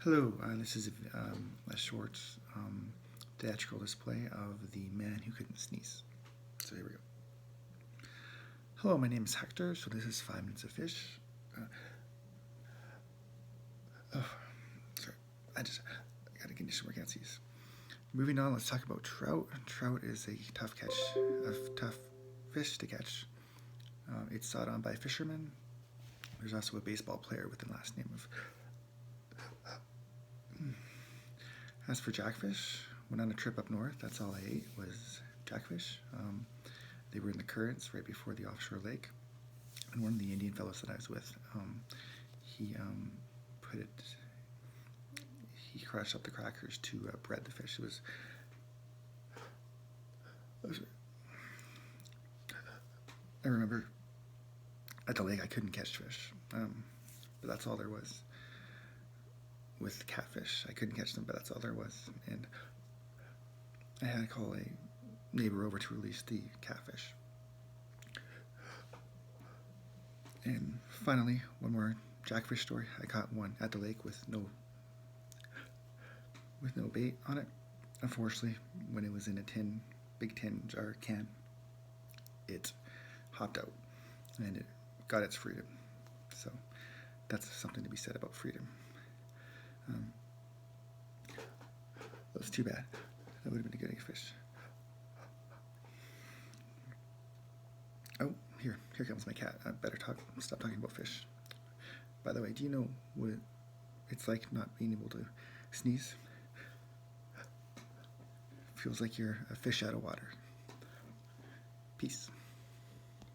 Hello, this is a short theatrical display of The Man Who Couldn't Sneeze. So here we go. Hello, my name is Hector, so this is 5 Minutes of Fish. Oh, sorry, I got a condition where I can't sneeze. Moving on, let's talk about trout. Trout is a tough fish to catch. It's sought on by fishermen. There's also a baseball player with the last name of. As for jackfish, went on a trip up north. That's all I ate was jackfish. They were in the currents right before the offshore lake. And one of the Indian fellows that I was with, he he crushed up the crackers to bread the fish. I remember at the lake I couldn't catch fish, but that's all there was. With catfish, I couldn't catch them, but that's all there was. And I had to call a neighbor over to release the catfish. And finally, one more jackfish story. I caught one at the lake with no bait on it. Unfortunately, when it was in a big tin jar can, it hopped out and it got its freedom. So that's something to be said about freedom. That was too bad. That would have been a good fish. Oh, here comes my cat. I better stop talking about fish. By the way, do you know what it's like not being able to sneeze? Feels like you're a fish out of water. Peace.